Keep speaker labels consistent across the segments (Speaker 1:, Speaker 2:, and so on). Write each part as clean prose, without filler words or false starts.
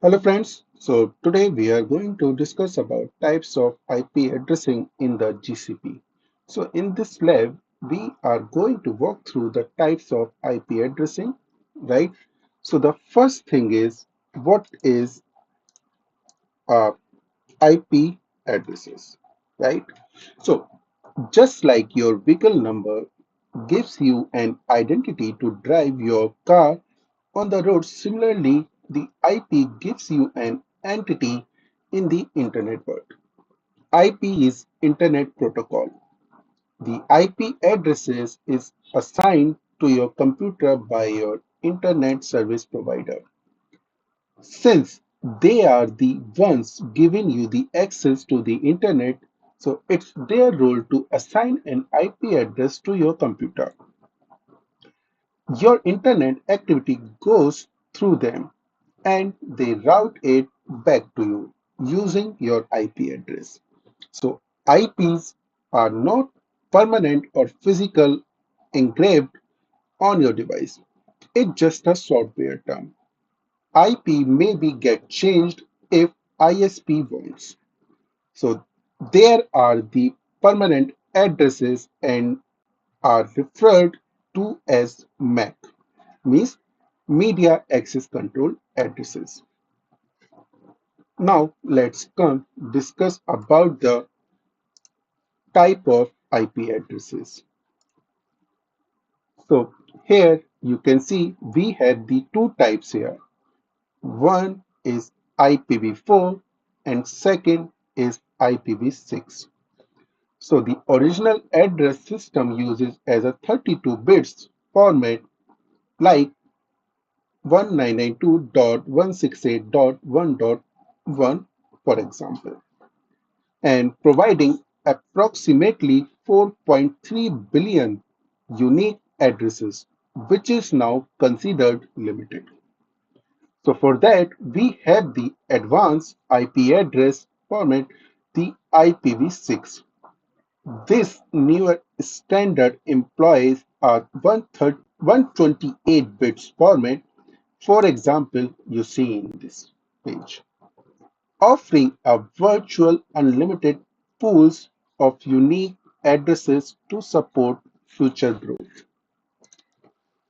Speaker 1: Hello friends, so today we are going to discuss about types of IP addressing in the GCP. So in this lab, we are going to walk through the types of IP addressing, right? So the first thing is what is IP addresses, right? So just like your vehicle number gives you an identity to drive your car on the road, similarly, the IP gives you an entity in the internet world. IP is Internet Protocol. The IP addresses is assigned to your computer by your internet service provider. Since they are the ones giving you the access to the internet, so it's their role to assign an IP address to your computer. Your internet activity goes through them and they route it back to you using your IP address. So IPs are not permanent or physical engraved on your device. It's just a software term. IP may be get changed if ISP wants. So there are the permanent addresses and are referred to as MAC, means Media Access Control Addresses. Now let's come discuss about the type of IP addresses. So here you can see we have the two types here. One is IPv4 and second is IPv6. So the original address system uses as a 32 bits format like 192.168.1.1 for example, and providing approximately 4.3 billion unique addresses, which is now considered limited. So for that, we have the advanced IP address format, the IPv6. This newer standard employs a 128 bits format, for example, you see in this page, offering a virtual unlimited pools of unique addresses to support future growth.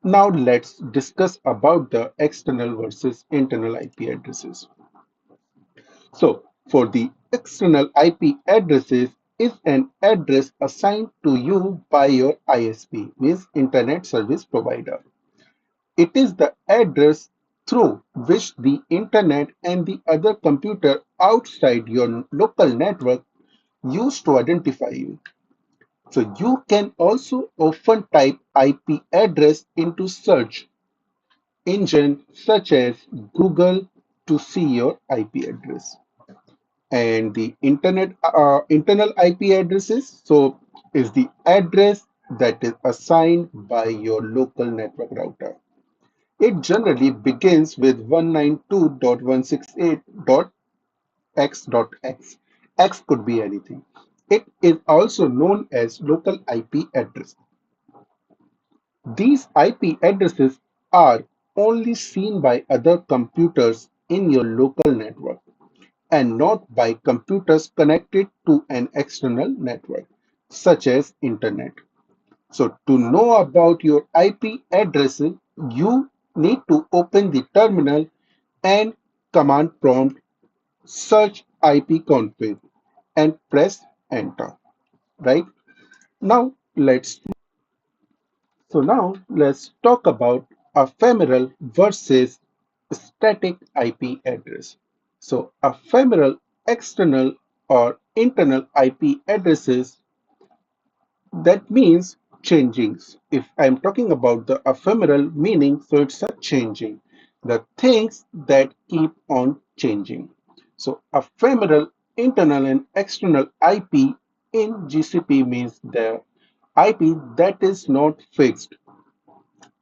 Speaker 1: Now let's discuss about the external versus internal IP addresses. So for the external IP addresses is an address assigned to you by your ISP, means Internet Service Provider. It is the address through which the internet and the other computer outside your local network use to identify you. So you can also often type IP address into search engine such as Google to see your IP address. And the internal IP addresses, so is the address that is assigned by your local network router. It generally begins with 192.168.x.x. X could be anything. It is also known as local IP address. These IP addresses are only seen by other computers in your local network and not by computers connected to an external network, such as internet. So to know about your IP addresses, you need to open the terminal and command prompt search ipconfig and press enter, right? Now let's talk about ephemeral versus static IP address. So ephemeral external or internal IP addresses, that means changings. If I'm talking about the ephemeral meaning, so it's a changing, the things that keep on changing. So ephemeral internal and external IP in GCP means the IP that is not fixed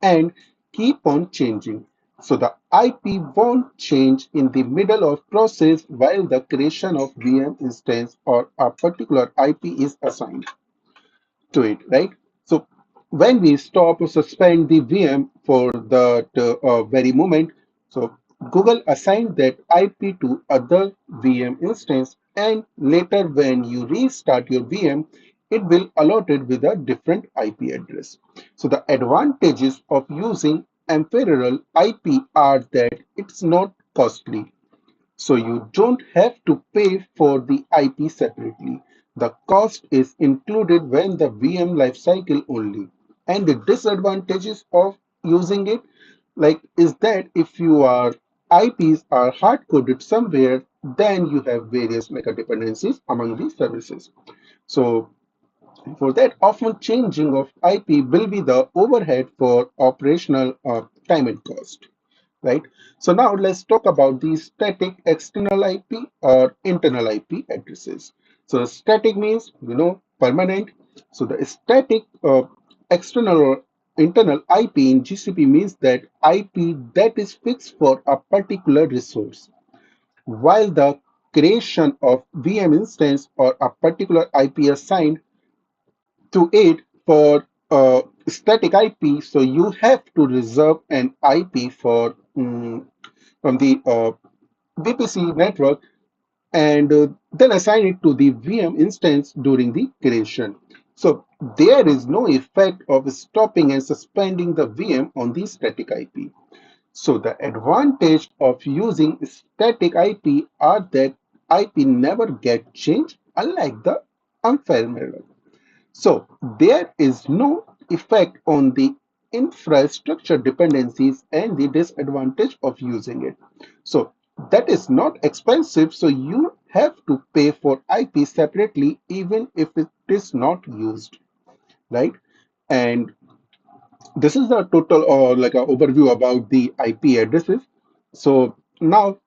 Speaker 1: and keep on changing. So the IP won't change in the middle of process while the creation of VM instance or a particular IP is assigned to it, right? So when we stop or suspend the VM for the very moment, so Google assigned that IP to other VM instance, and later when you restart your VM, it will allot it with a different IP address. So the advantages of using ephemeral IP are that it's not costly. So you don't have to pay for the IP separately. The cost is included when the VM lifecycle only. And the disadvantages of using it is that if your IPs are hard coded somewhere, then you have various mega dependencies among these services. So for that, often changing of IP will be the overhead for operational time and cost, right? So now let's talk about the static external IP or internal IP addresses. So static means, permanent. So the static external or internal IP in GCP means that IP that is fixed for a particular resource, while the creation of VM instance or a particular IP assigned to it for static IP, so you have to reserve an IP for from the VPC network and then assign it to the VM instance during the creation. So there is no effect of stopping and suspending the VM on the static IP. So the advantage of using static IP are that IP never get changed, unlike the unfamiliar. So there is no effect on the infrastructure dependencies and the disadvantage of using it. So that is not expensive, so you have to pay for IP separately even if it is not used, right? And this is the total or like an overview about the IP addresses. So now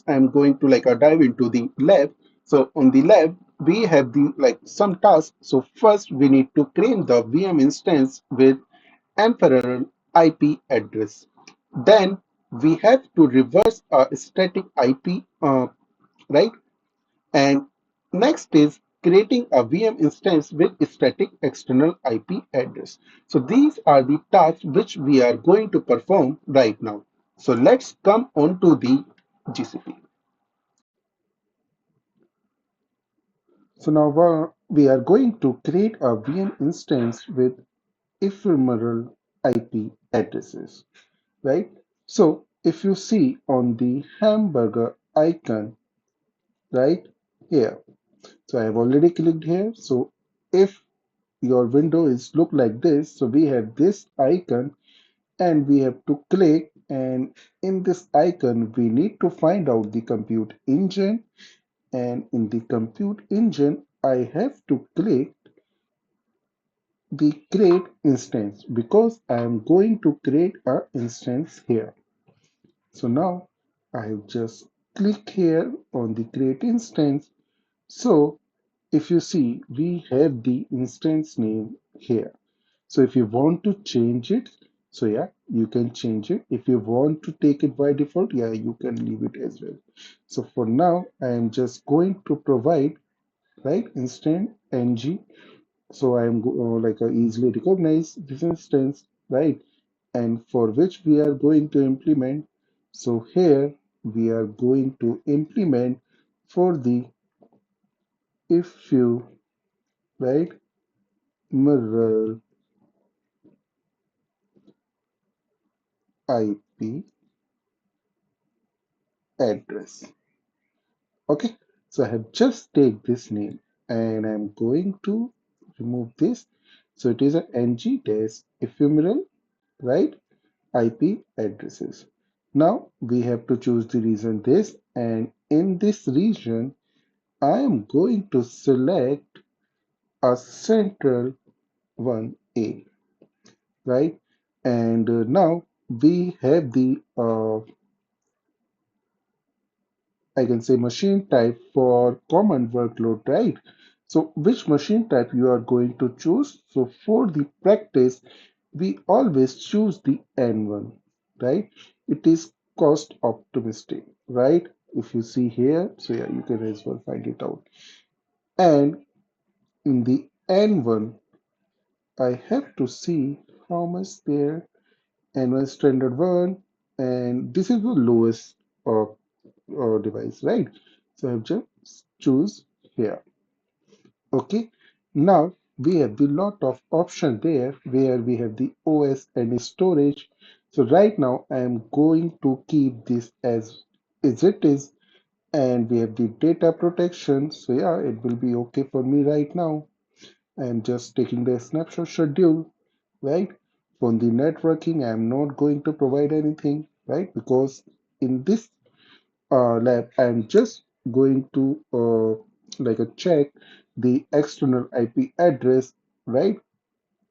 Speaker 1: I'm going to dive into the lab. So on the lab, we have the some tasks. So first we need to claim the VM instance with ephemeral IP address. Then we have to reverse a static IP, right? And next is creating a VM instance with static external IP address. So these are the tasks which we are going to perform right now. So let's come on to the GCP. So now we are going to create a VM instance with ephemeral IP addresses, right? So if you see on the hamburger icon right here, so I have already clicked here. So if your window is look like this, so we have this icon and we have to click, and in this icon we need to find out the compute engine, and in the compute engine I have to click the create instance because I am going to create a instance here. So now I have just click here on the create instance. So if you see, we have the instance name here. So if you want to change it, so yeah, you can change it. If you want to take it by default, yeah, you can leave it as well. So for now, I am just going to provide right instant ng. So I am easily recognize this instance, right? And for which we are going to implement. So here we are going to implement for the if you right mirror IP address. Okay, so I have just take this name and I'm going to remove this. So it is a ng dash ephemeral, right? IP addresses. Now we have to choose the region this, and in this region, I am going to select a central one A, right? And now we have the I can say machine type for common workload, right? So which machine type you are going to choose? So for the practice, we always choose the N1, right? It is cost optimistic, right? If you see here, so yeah, you can as well find it out. And in the N1, I have to see how much there N1 standard 1, and this is the lowest uh, device, right? So I just choose here. Okay, now we have the lot of option there where we have the OS and storage. So right now I am going to keep this as it is, and we have the data protection. So yeah, it will be okay for me right now. I am just taking the snapshot schedule, right? For the networking, I am not going to provide anything, right? Because in this lab, I'm just going to check the external IP address, right,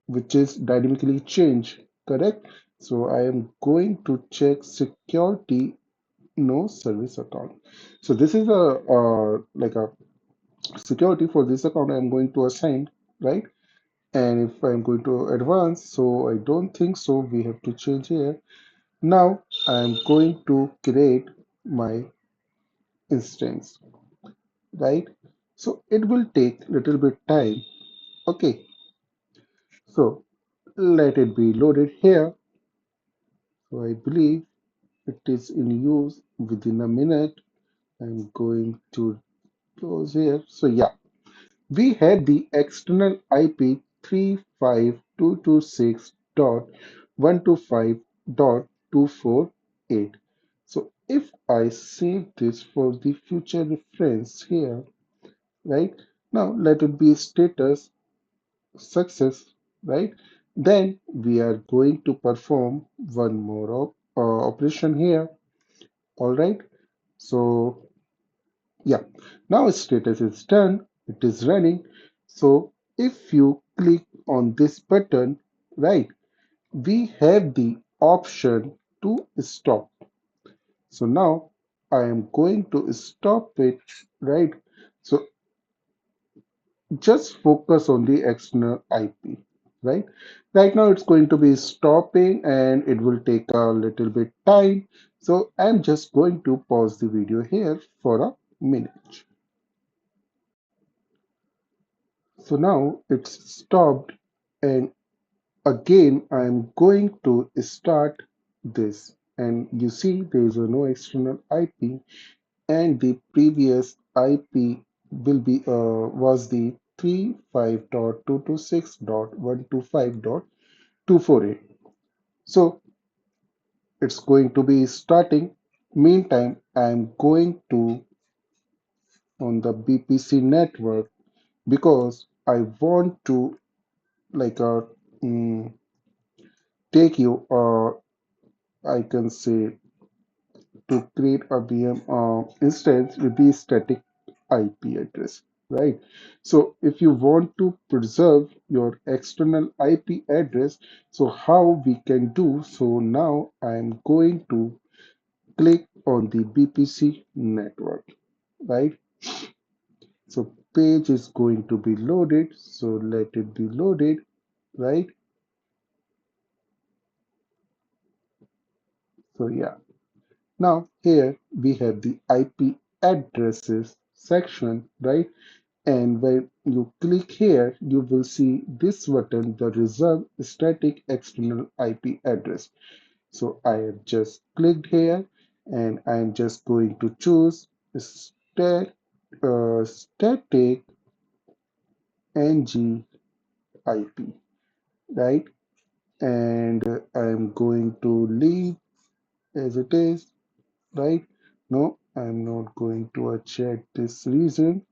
Speaker 1: which is dynamically changed, correct? So I am going to check security no service account. So this is a security for this account I'm going to assign, right? And if I'm going to advance, so I don't think so. We have to change here. Now I'm going to create my instance, right? So it will take little bit time. Okay, so let it be loaded here. So I believe it is in use within a minute. I'm going to close here. So yeah, we have the external IP 35226.125.248. So if I save this for the future reference here, right? Now let it be status success, right? Then we are going to perform one more operation here. All right. So yeah, now status is done. It is running. So if you click on this button, right, we have the option to stop. So now I am going to stop it, right? So just focus on the external IP, right? Right now it's going to be stopping and it will take a little bit time. So I'm just going to pause the video here for a minute. So now it's stopped, and again I'm going to start this, and you see there is no external IP, and the previous IP will be was the 35.226.125.248. So it's going to be starting. Meantime, I'm going to on the BPC network because I want to like mm, take you I can say to create a VM instance with the static IP address, right? So if you want to preserve your external IP address, so how we can do so now I'm going to click on the BPC network, right? So page is going to be loaded, so let it be loaded, right? So yeah, now here we have the IP addresses section, right? And when you click here, you will see this button, the reserve static external IP address. So I have just clicked here and I'm just going to choose static ng IP, right? And I'm going to leave as it is, right? No, I'm not going to check this reason,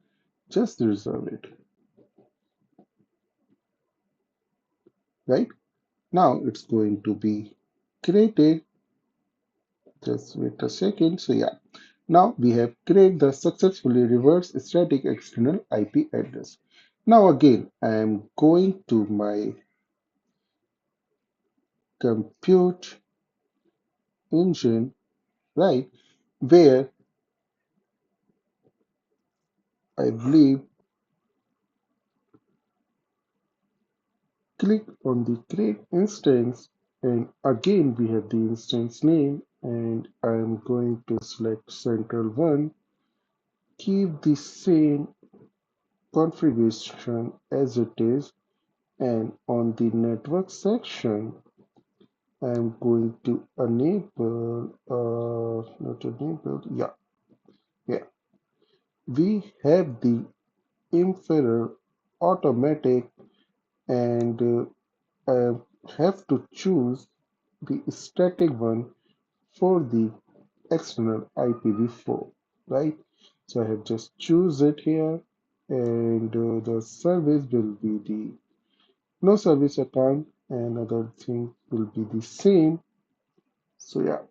Speaker 1: just reserve it, right? Now it's going to be created. Just wait a second. So yeah, now we have created the successfully reverse static external IP address. Now again, I am going to my compute engine, right, where I believe click on the create instance, and again we have the instance name, and I am going to select central one, keep the same configuration as it is, and on the network section I'm going to enable, not enable, yeah. We have the inferior automatic, and I have to choose the static one for the external IPv4, right? So I have just choose it here, and the service will be the no service account, and other thing will be the same. So yeah,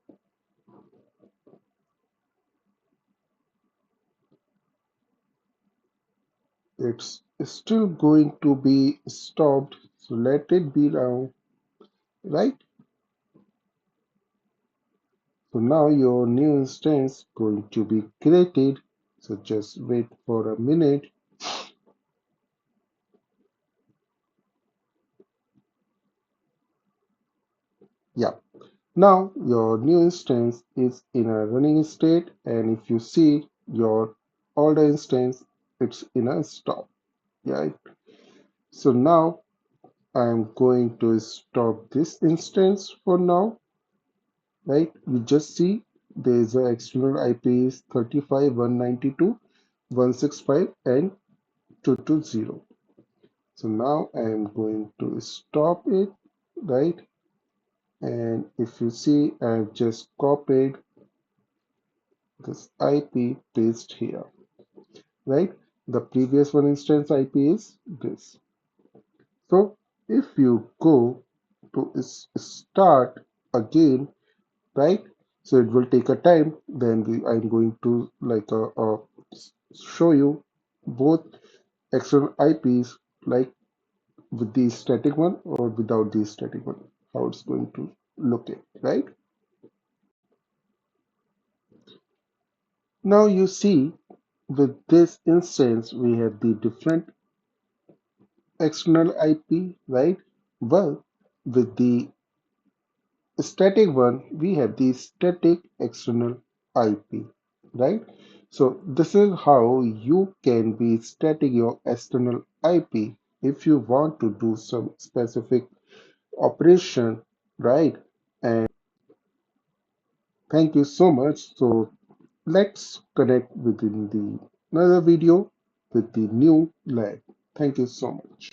Speaker 1: it's still going to be stopped. So let it be now, right? So now your new instance going to be created. So just wait for a minute. Yeah. Now your new instance is in a running state, and if you see your older instance, it's in a stop. Yeah. So now I'm going to stop this instance for now, right? You just see there's a external IP is 35.192.165 and 220. So now I am going to stop it, right? And if you see, I've just copied this IP paste here, right? The previous one instance IP is this. So if you go to start again, right? So it will take a time. Then I'm going to show you both external IPs, like with the static one or without the static one, how it's going to look it, right? Now you see with this instance we have the different external IP, right? Well, with the static one, we have the static external IP, right? So this is how you can be static your external IP if you want to do some specific operation, right? And thank you so much. So let's connect within the another video with the new lab. Thank you so much.